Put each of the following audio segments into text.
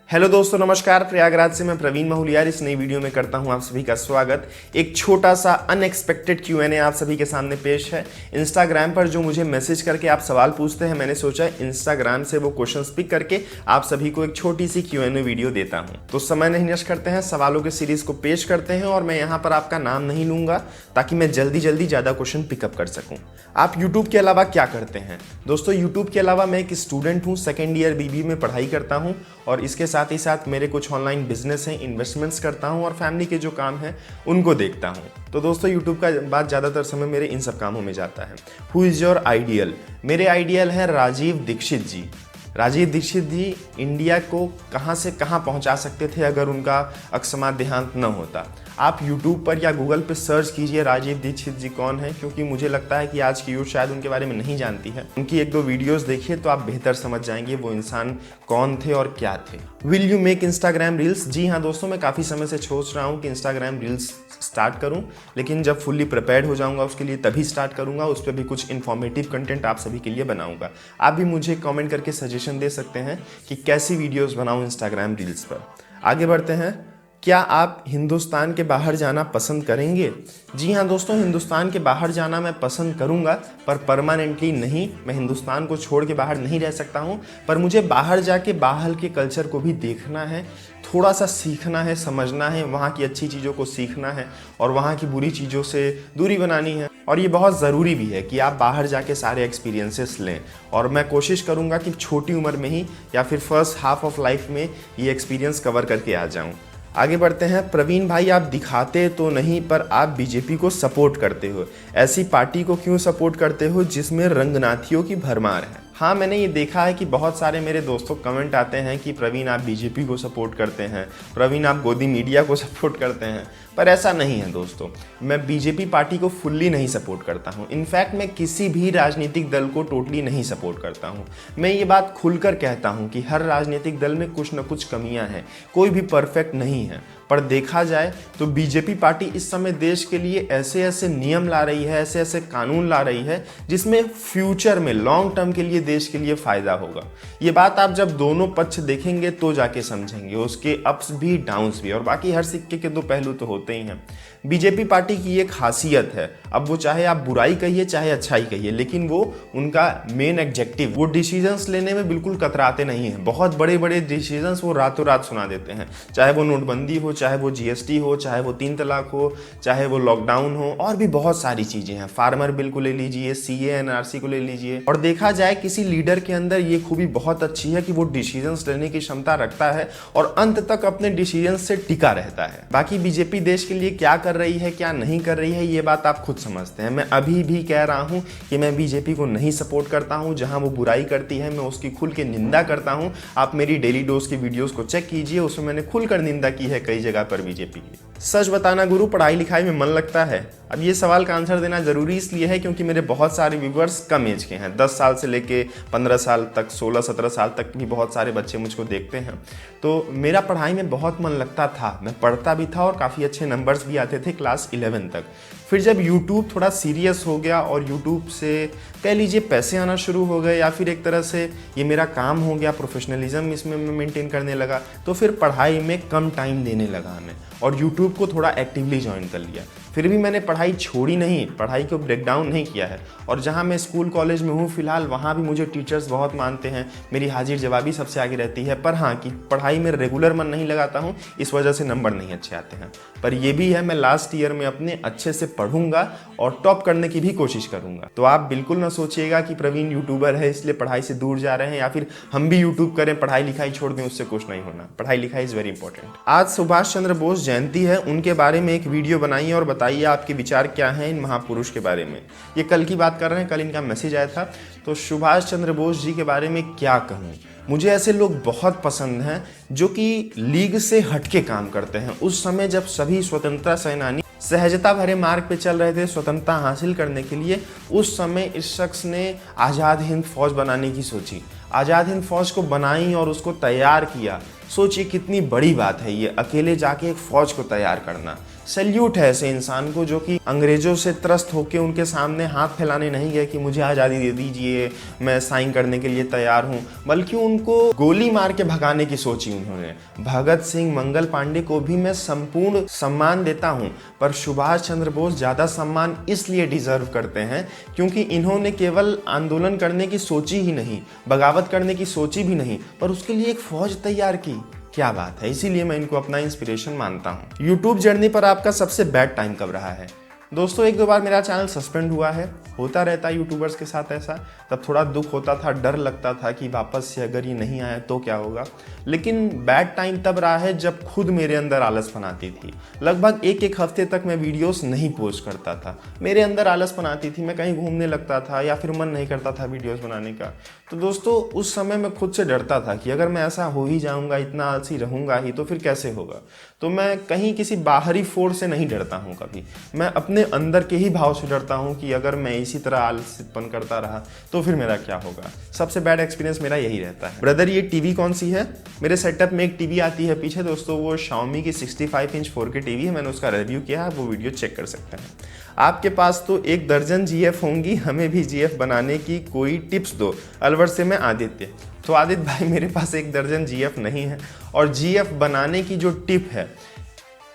Hello दोस्तों, नमस्कार। प्रयागराज से मैं प्रवीण महूलियार इस नई वीडियो में करता हूं आप सभी का स्वागत। एक छोटा सा अनएक्सपेक्टेड Q&A आप सभी के सामने पेश है। इंस्टाग्राम पर जो मुझे मैसेज करके आप सवाल पूछते हैं, मैंने सोचा इंस्टाग्राम से वो क्वेश्चंस पिक करके आप सभी को एक छोटी सी Q&A वीडियो देता हूं। तो समय नहीं नष्ट करते हैं, सवालों के सीरीज को पेश करते हैं। और मैं यहाँ पर आपका नाम नहीं लूंगा ताकि मैं जल्दी ज़्यादा क्वेश्चन पिकअप कर सकूँ। आप यूट्यूब के अलावा क्या करते हैं? दोस्तों, यूट्यूब के अलावा मैं एक स्टूडेंट हूँ, सेकेंड ईयर BBA में पढ़ाई करता हूँ और इसके साथ ही साथ मेरे कुछ ऑनलाइन बिजनेस हैं, इन्वेस्टमेंट्स करता हूं और फैमिली के जो काम हैं उनको देखता हूं। तो दोस्तों, यूट्यूब का बाद ज़्यादातर समय मेरे इन सब कामों में जाता है। Who is your ideal? मेरे आइडियल हैं राजीव दीक्षित जी। राजीव दीक्षित जी इंडिया को कहां से कहां पहुंचा सकते थे अगर उनका अकस्मात देहांत न होता। आप YouTube पर या गूगल पर सर्च कीजिए राजीव दीक्षित जी कौन है, क्योंकि मुझे लगता है कि आज की यूथ शायद उनके बारे में नहीं जानती है। उनकी एक दो वीडियोस देखिए तो आप बेहतर समझ जाएंगे वो इंसान कौन थे और क्या थे। Will you make Instagram reels? जी हाँ दोस्तों, मैं काफ़ी समय से सोच रहा हूँ कि इंस्टाग्राम रील्स स्टार्ट करूँ, लेकिन जब फुल्ली प्रिपेयर्ड हो जाऊँगा उसके लिए तभी स्टार्ट करूँगा। उस पर भी कुछ इन्फॉर्मेटिव कंटेंट आप सभी के लिए बनाऊँगा। आप भी मुझे कॉमेंट करके सजेशन दे सकते हैं कि कैसी वीडियोज़ बनाऊँ इंस्टाग्राम रील्स पर। आगे बढ़ते हैं। क्या आप हिंदुस्तान के बाहर जाना पसंद करेंगे? जी हाँ दोस्तों, हिंदुस्तान के बाहर जाना मैं पसंद करूंगा, पर परमानेंटली नहीं। मैं हिंदुस्तान को छोड़ के बाहर नहीं रह सकता हूं, पर मुझे बाहर जाके बाहर के कल्चर को भी देखना है, थोड़ा सा सीखना है, समझना है, वहाँ की अच्छी चीज़ों को सीखना है और वहाँ की बुरी चीज़ों से दूरी बनानी है। और ये बहुत ज़रूरी भी है कि आप बाहर जाके सारे एक्सपीरियंसेस लें, और मैं कोशिश करूँगा कि छोटी उम्र में ही या फिर फर्स्ट हाफ ऑफ लाइफ में ये एक्सपीरियंस कवर करके आ जाऊँ। आगे बढ़ते हैं। प्रवीण भाई, आप दिखाते तो नहीं पर आप बीजेपी को सपोर्ट करते हो। ऐसी पार्टी को क्यों सपोर्ट करते हो जिसमें रंगनाथियों की भरमार है? हाँ, मैंने ये देखा है कि बहुत सारे मेरे दोस्तों कमेंट आते हैं कि प्रवीण आप बीजेपी को सपोर्ट करते हैं, प्रवीण आप गोदी मीडिया को सपोर्ट करते हैं, पर ऐसा नहीं है दोस्तों। मैं बीजेपी पार्टी को फुल्ली नहीं सपोर्ट करता हूँ। इनफैक्ट मैं किसी भी राजनीतिक दल को टोटली नहीं सपोर्ट करता हूँ। मैं ये बात खुलकर कहता हूँ कि हर राजनीतिक दल में कुछ न कुछ कमियाँ हैं, कोई भी परफेक्ट नहीं है। पर देखा जाए तो बीजेपी पार्टी इस समय देश के लिए ऐसे ऐसे नियम ला रही है, ऐसे ऐसे कानून ला रही है जिसमें फ्यूचर में लॉन्ग टर्म के लिए देश के लिए फायदा होगा। ये बात आप जब दोनों पक्ष देखेंगे तो जाके समझेंगे, उसके अप्स भी डाउन्स भी, और बाकी हर सिक्के के दो पहलू तो होते ही हैं। बीजेपी पार्टी की एक खासियत है, अब वो चाहे आप बुराई कहिए चाहे अच्छाई कहिए, लेकिन वो उनका मेन एग्जेक्टिव, वो डिसीजंस लेने में बिल्कुल कतराते नहीं हैं। बहुत बड़े बड़े डिसीजंस वो रातों रात सुना देते हैं, चाहे वो नोटबंदी हो, चाहे वो GST हो, चाहे वो 3 तलाक हो, चाहे वो लॉकडाउन हो, और भी बहुत सारी चीजें हैं। फार्मर बिल को ले लीजिए, CA NRC को ले लीजिए। और देखा जाए किसी लीडर के अंदर ये खूबी बहुत अच्छी है कि वो डिसीजंस लेने की क्षमता रखता है और अंत तक अपने डिसीजंस से टिका रहता है। बाकी बीजेपी देश के लिए क्या कर रही है क्या नहीं कर रही है ये बात आप खुद समझते हैं। मैं अभी भी कह रहा हूं कि मैं बीजेपी को नहीं सपोर्ट करता हूं। जहां वो बुराई करती है मैं उसकी खुल के निंदा करता हूं। आप मेरी डेली डोज की वीडियोस को चेक कीजिए, उसमें मैंने खुलकर निंदा की है कई जगह पर बीजेपी की। सच बताना गुरु, पढ़ाई लिखाई में मन लगता है? अब ये सवाल का आंसर देना जरूरी इसलिए है क्योंकि मेरे बहुत सारे व्यूवर्स कम एज के हैं, 10 साल से लेके 15 साल तक, 16-17 साल तक भी बहुत सारे बच्चे मुझको देखते हैं। तो मेरा पढ़ाई में बहुत मन लगता था, मैं पढ़ता भी था और काफ़ी अच्छे नंबर्स भी आते थे क्लास 11 तक। फिर जब YouTube थोड़ा सीरियस हो गया और YouTube से कह लीजिए पैसे आना शुरू हो गए, या फिर एक तरह से ये मेरा काम हो गया, प्रोफेशनलिज्म इसमें मैं मेंटेन करने लगा, तो फिर पढ़ाई में कम टाइम देने लगा मैं और YouTube को थोड़ा एक्टिवली ज्वाइन कर लिया। फिर भी मैंने पढ़ाई छोड़ी नहीं, पढ़ाई को ब्रेक डाउन नहीं किया है। और जहाँ मैं स्कूल कॉलेज में हूँ फिलहाल, वहाँ भी मुझे टीचर्स बहुत मानते हैं, मेरी हाजिर जवाबी सबसे आगे रहती है। पर हाँ, कि पढ़ाई में रेगुलर मन नहीं लगाता हूँ, इस वजह से नंबर नहीं अच्छे आते हैं। पर यह भी है, मैं लास्ट ईयर में अपने अच्छे से पढ़ूंगा और टॉप करने की भी कोशिश करूंगा। तो आप बिल्कुल ना सोचिएगा कि प्रवीण यूट्यूबर है इसलिए पढ़ाई से दूर जा रहे हैं, या फिर हम भी यूट्यूब करें पढ़ाई लिखाई छोड़ दें, उससे कुछ नहीं होना। पढ़ाई लिखाई इज वेरी इंपॉर्टेंट। आज सुभाष चंद्र बोस जयंती है, उनके बारे में एक वीडियो बनाइए और बताइए आपके विचार क्या हैं इन महापुरुष के बारे में। ये कल की बात कर रहे हैं, कल इनका मैसेज आया था। तो सुभाष चंद्र बोस जी के बारे में क्या कहूँ, मुझे ऐसे लोग बहुत पसंद हैं जो कि लीग से हटके काम करते हैं। उस समय जब सभी स्वतंत्रता सेनानी सहजता भरे मार्ग पे चल रहे थे स्वतंत्रता हासिल करने के लिए, उस समय इस शख्स ने आज़ाद हिंद फौज बनाने की सोची, आज़ाद हिंद फौज को बनाई और उसको तैयार किया। सोचिए कितनी बड़ी बात है ये, अकेले जाके एक फौज को तैयार करना। सैल्यूट है ऐसे इंसान को जो कि अंग्रेजों से त्रस्त होकर उनके सामने हाथ फैलाने नहीं गए कि मुझे आज़ादी दे दीजिए, मैं साइन करने के लिए तैयार हूँ, बल्कि उनको गोली मार के भगाने की सोची उन्होंने। भगत सिंह, मंगल पांडे को भी मैं संपूर्ण सम्मान देता हूँ, पर सुभाष चंद्र बोस ज़्यादा सम्मान इसलिए डिजर्व करते हैं क्योंकि इन्होंने केवल आंदोलन करने की सोची ही नहीं, बगावत करने की सोची भी नहीं, पर उसके लिए एक फौज तैयार की। क्या बात है, इसीलिए मैं इनको अपना इंस्पिरेशन मानता हूँ। यूट्यूब जर्नी पर आपका सबसे बैड टाइम कब रहा है? दोस्तों, एक दो बार मेरा चैनल सस्पेंड हुआ है, होता रहता है यूट्यूबर्स के साथ ऐसा। तब थोड़ा दुख होता था, डर लगता था कि वापस से अगर ये नहीं आया तो क्या होगा। लेकिन बैड टाइम तब रहा है जब खुद मेरे अंदर आलसपन आती थी। लगभग एक हफ्ते तक मैं वीडियोस नहीं पोस्ट करता था, मेरे अंदर आलसपन आती थी, मैं कहीं घूमने लगता था या फिर मन नहीं करता था वीडियोस बनाने का। तो दोस्तों, उस समय मैं खुद से डरता था कि अगर मैं ऐसा हो ही जाऊँगा, इतना आलसी रहूँगा ही, तो फिर कैसे होगा। तो मैं कहीं किसी बाहरी फोर्स से नहीं डरता हूँ कभी, मैं अपने अंदर के ही भाव से डरता हूँ कि अगर मैं इसी तरह आलसीपन करता रहा तो फिर मेरा क्या होगा। सबसे बैड एक्सपीरियंस मेरा यही रहता है। ब्रदर, ये टीवी कौन सी है? मेरे सेटअप में एक टीवी आती है पीछे दोस्तों, वो Xiaomi की 65 इंच 4K टीवी है। मैंने उसका रिव्यू किया है, वो वीडियो चेक कर सकते हैं। आपके पास तो 1 दर्जन GF होंगी, हमें भी GF बनाने की कोई टिप्स दो। अलवर से मैं आदित्य। तो आदित्य भाई, मेरे पास 1 दर्जन GF नहीं है, और GF बनाने की जो टिप है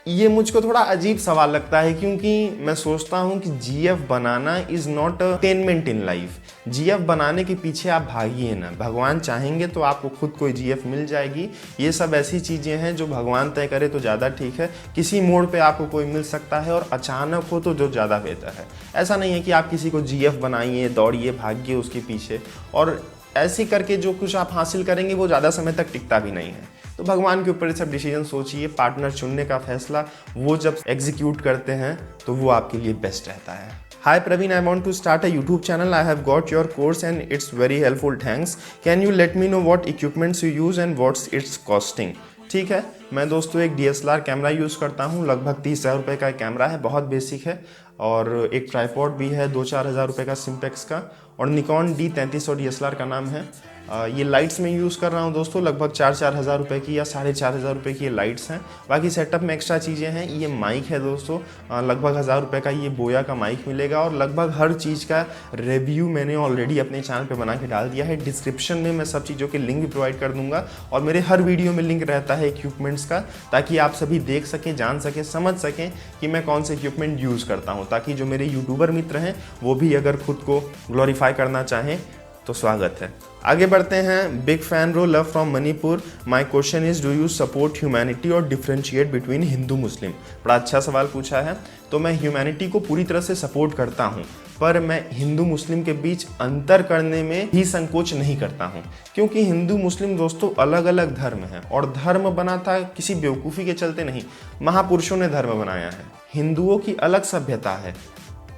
ये मुझको थोड़ा अजीब सवाल लगता है, क्योंकि मैं सोचता हूँ कि GF banana is not attainment in life. GF बनाने के पीछे आप भागिए ना, भगवान चाहेंगे तो आपको खुद कोई GF मिल जाएगी। ये सब ऐसी चीज़ें हैं जो भगवान तय करे तो ज़्यादा ठीक है, किसी मोड़ पे आपको कोई मिल सकता है, और अचानक हो तो जो ज़्यादा बेहतर है। ऐसा नहीं है कि आप किसी को GF बनाइए, दौड़िए, भागिए उसके पीछे, और ऐसे करके जो कुछ आप हासिल करेंगे वो ज़्यादा समय तक टिकता भी नहीं है। तो भगवान के ऊपर सब डिसीजन सोचिए। पार्टनर चुनने का फैसला वो जब एग्जीक्यूट करते हैं तो वो आपके लिए बेस्ट रहता है। Hi Praveen, I want to start a YouTube channel. I have got your course and it's very helpful. Thanks. Can you let me know what equipments you use and what's its costing? ठीक है, मैं दोस्तों एक DSLR camera use करता हूँ, लगभग 30,000 रुपये का कैमरा है, बहुत बेसिक है, और एक ट्राईपॉड भी है 2-4 हज़ार रुपये का सिम्पेक्स का, और निकॉन D3300 DSLR का नाम है। ये लाइट्स में यूज़ कर रहा हूँ दोस्तों, लगभग 4-4 हज़ार रुपये की या 4,500 रुपये की ये लाइट्स हैं। बाकी सेटअप में एक्स्ट्रा चीज़ें हैं। ये माइक है दोस्तों, लगभग 1,000 रुपये का ये बोया का माइक मिलेगा, और लगभग हर चीज़ का रिव्यू मैंने ऑलरेडी अपने चैनल पे बना के डाल दिया है। डिस्क्रिप्शन में मैं सब चीज़ों के लिंक भी प्रोवाइड कर दूंगा, और मेरे हर वीडियो में लिंक रहता है इक्विपमेंट्स का, ताकि आप सभी देख सकें, जान सकें, समझ सकें कि मैं कौन से इक्विपमेंट यूज़ करता हूँ, ताकि जो मेरे यूट्यूबर मित्र हैं वो भी अगर खुद को ग्लोरीफाई करना चाहें तो स्वागत है। आगे बढ़ते हैं। Big fan bro, love from Manipur. My question is, do you support humanity और डिफरेंशिएट बिटवीन हिंदू मुस्लिम? बड़ा अच्छा सवाल पूछा है। तो मैं ह्यूमैनिटी को पूरी तरह से सपोर्ट करता हूँ, पर मैं हिंदू मुस्लिम के बीच अंतर करने में भी संकोच नहीं करता हूँ, क्योंकि हिंदू मुस्लिम दोस्तों अलग अलग धर्म हैं, और धर्म बना था किसी बेवकूफ़ी के चलते नहीं, महापुरुषों ने धर्म बनाया है। हिंदुओं की अलग सभ्यता है,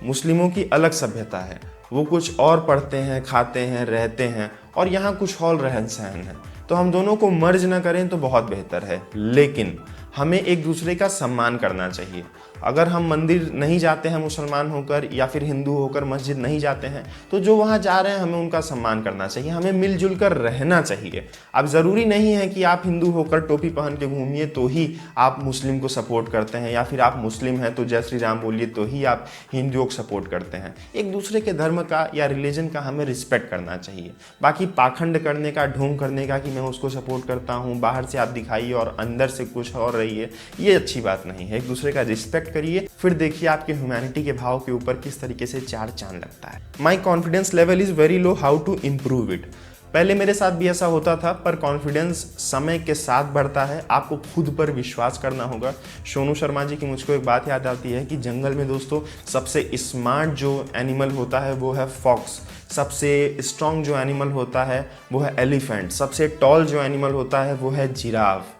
मुस्लिमों की अलग सभ्यता है, वो कुछ और पढ़ते हैं, खाते हैं, रहते हैं, और यहाँ कुछ और रहन सहन है। तो हम दोनों को मर्ज ना करें तो बहुत बेहतर है, लेकिन हमें एक दूसरे का सम्मान करना चाहिए। अगर हम मंदिर नहीं जाते हैं मुसलमान होकर, या फिर हिंदू होकर मस्जिद नहीं जाते हैं, तो जो वहाँ जा रहे हैं हमें उनका सम्मान करना चाहिए, हमें मिलजुल कर रहना चाहिए। अब ज़रूरी नहीं है कि आप हिंदू होकर टोपी पहन के घूमिए तो ही आप मुस्लिम को सपोर्ट करते हैं, या फिर आप मुस्लिम हैं तो जय श्री राम बोलिए तो ही आप हिंदुओं को सपोर्ट करते हैं। एक दूसरे के धर्म का या रिलीजन का हमें रिस्पेक्ट करना चाहिए। बाकी पाखंड करने का, ढोंग करने का कि मैं उसको सपोर्ट करता हूँ, बाहर से आप दिखाइए और अंदर से कुछ और रहिए, ये अच्छी बात नहीं है। एक दूसरे का रिस्पेक्ट करिए, फिर देखिए आपके ह्यूमैनिटी के भाव के ऊपर किस तरीके से 4 चांद लगता है। My confidence level is very low, how to improve it? पहले मेरे साथ भी ऐसा होता था, पर कॉन्फिडेंस समय के साथ बढ़ता है। आपको खुद पर विश्वास करना होगा। सोनू शर्मा जी की मुझको एक बात याद आती है कि जंगल में दोस्तों सबसे स्मार्ट जो एनिमल होता है वो है फॉक्स, सबसे स्ट्रॉन्ग जो एनिमल होता है वो है एलिफेंट, सबसे टॉल जो एनिमल होता है वो है जिराफ।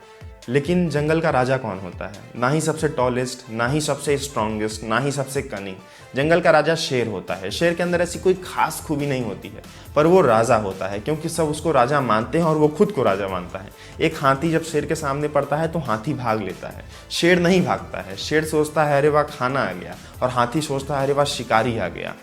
लेकिन जंगल का राजा कौन होता है? ना ही सबसे टॉलेस्ट, ना ही सबसे स्ट्रॉन्गेस्ट, ना ही सबसे कनिंग। जंगल का राजा शेर होता है। शेर के अंदर ऐसी कोई खास खूबी नहीं होती है, पर वो राजा होता है, क्योंकि सब उसको राजा मानते हैं और वो खुद को राजा मानता है। एक हाथी जब शेर के सामने पड़ता है तो हाथी भाग लेता है, शेर नहीं भागता है। शेर सोचता है अरे वाह खाना आ गया, और हाथी सोचता है अरे वाह शिकारी आ गया।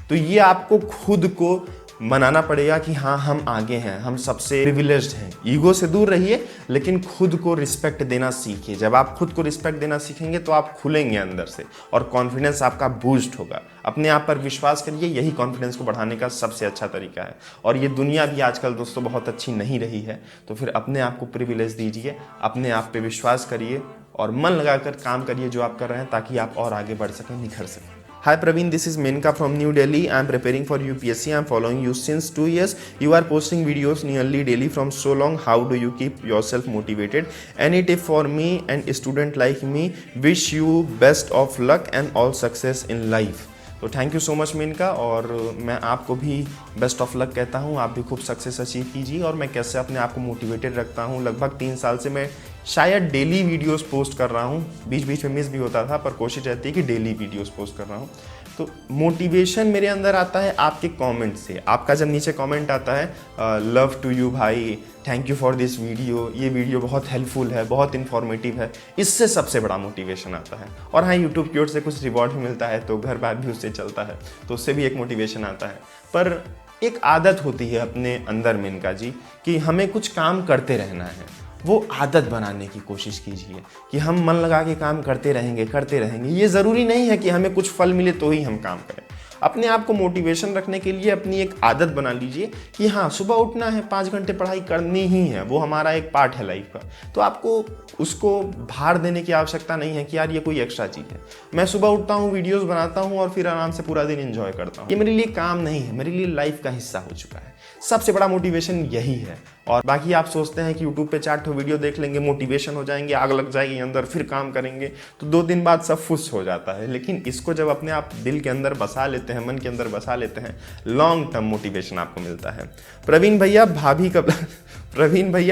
तो ये आपको खुद को मनाना पड़ेगा कि हाँ हम आगे हैं, हम सबसे प्रिविलेज्ड हैं। ईगो से दूर रहिए, लेकिन खुद को रिस्पेक्ट देना सीखिए। जब आप खुद को रिस्पेक्ट देना सीखेंगे तो आप खुलेंगे अंदर से और कॉन्फिडेंस आपका बूस्ट होगा। अपने आप पर विश्वास करिए, यही कॉन्फिडेंस को बढ़ाने का सबसे अच्छा तरीका है। और ये दुनिया भी आजकल दोस्तों बहुत अच्छी नहीं रही है, तो फिर अपने आप को प्रिविलेज दीजिए, अपने आप पे विश्वास करिए और मन लगाकर काम करिए जो आप कर रहे हैं, ताकि आप और आगे बढ़ सकें, निखर सकें। Hi Praveen, this is Menka from New Delhi. I am preparing for UPSC. I am following you since 2 years. You are posting videos nearly daily from so long. How do you keep yourself motivated? Any tip for me and a student like me? Wish you best of luck and all success in life. तो thank you so much Menka, और मैं आपको भी best of luck कहता हूँ। आप भी खूब सक्सेस अचीव कीजिए। और मैं कैसे अपने आप को मोटिवेटेड रखता हूँ, लगभग 3 साल से मैं शायद डेली वीडियोस पोस्ट कर रहा हूँ। बीच बीच में मिस भी होता था, पर कोशिश रहती है कि डेली वीडियोस पोस्ट कर रहा हूँ। तो मोटिवेशन मेरे अंदर आता है आपके कमेंट से। आपका जब नीचे कमेंट आता है लव टू यू भाई, thank you for this video, ये वीडियो बहुत हेल्पफुल है, बहुत इन्फॉर्मेटिव है, इससे सबसे बड़ा मोटिवेशन आता है। और हाँ, यूट्यूब की ओर से कुछ रिवॉर्ड भी मिलता है, तो घर बार भी उससे चलता है, तो उससे भी एक मोटिवेशन आता है। पर एक आदत होती है अपने अंदर मेनका जी, कि हमें कुछ काम करते रहना है। वो आदत बनाने की कोशिश कीजिए कि हम मन लगा के काम करते रहेंगे। ये ज़रूरी नहीं है कि हमें कुछ फल मिले तो ही हम काम करें। अपने आप को मोटिवेशन रखने के लिए अपनी एक आदत बना लीजिए कि हाँ, सुबह उठना है, 5 घंटे पढ़ाई करनी ही है, वो हमारा एक पार्ट है लाइफ का। तो आपको उसको भार देने की आवश्यकता नहीं है कि यार ये कोई एक्स्ट्रा चीज़ है। मैं सुबह उठता हूँ, वीडियोस बनाता हूँ और फिर आराम से पूरा दिन एंजॉय करता हूँ। ये मेरे लिए काम नहीं है, मेरे लिए लाइफ का हिस्सा हो चुका है। सबसे बड़ा मोटिवेशन यही है। और बाकी आप सोचते हैं कि यूट्यूब पे 4 ठो वीडियो देख लेंगे, मोटिवेशन हो जाएंगे, आग लग जाएगी अंदर, फिर काम करेंगे, तो 2 दिन बाद सब फुस हो जाता है। लेकिन इसको जब अपने आप दिल के अंदर बसा लेते हैं, मन के अंदर बसा लेते हैं, लॉन्ग टर्म मोटिवेशन आपको मिलता है। प्रवीण भैया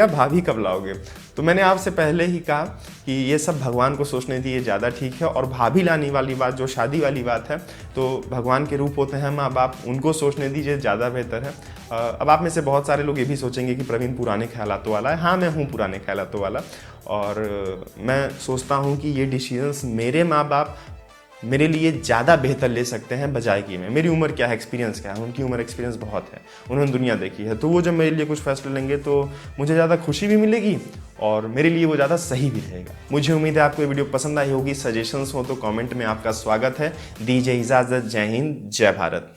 भाभी कब लाओगे? तो मैंने आपसे पहले ही कहा कि ये सब भगवान को सोचने दीजिए, ज़्यादा ठीक है। और भाभी लाने वाली बात, जो शादी वाली बात है, तो भगवान के रूप होते हैं माँ बाप, उनको सोचने दीजिए, ज़्यादा बेहतर है। अब आप में से बहुत सारे लोग ये भी सोचेंगे कि प्रवीण पुराने ख्यालातों वाला है। हाँ, मैं हूँ पुराने ख्यालातों वाला, और मैं सोचता हूँ कि ये डिसीजंस मेरे माँ बाप मेरे लिए ज़्यादा बेहतर ले सकते हैं बजाय कि मैं। मेरी उम्र क्या है, एक्सपीरियंस क्या है, उनकी उम्र एक्सपीरियंस बहुत है, उन्होंने दुनिया देखी है। तो वो जब मेरे लिए कुछ फैसले लेंगे तो मुझे ज़्यादा खुशी भी मिलेगी और मेरे लिए वो ज़्यादा सही भी रहेगा। मुझे उम्मीद है आपको ये वीडियो पसंद आई होगी। सजेशंस हो तो कमेंट में आपका स्वागत है। दीजिए इजाज़त। जय हिंद, जय भारत।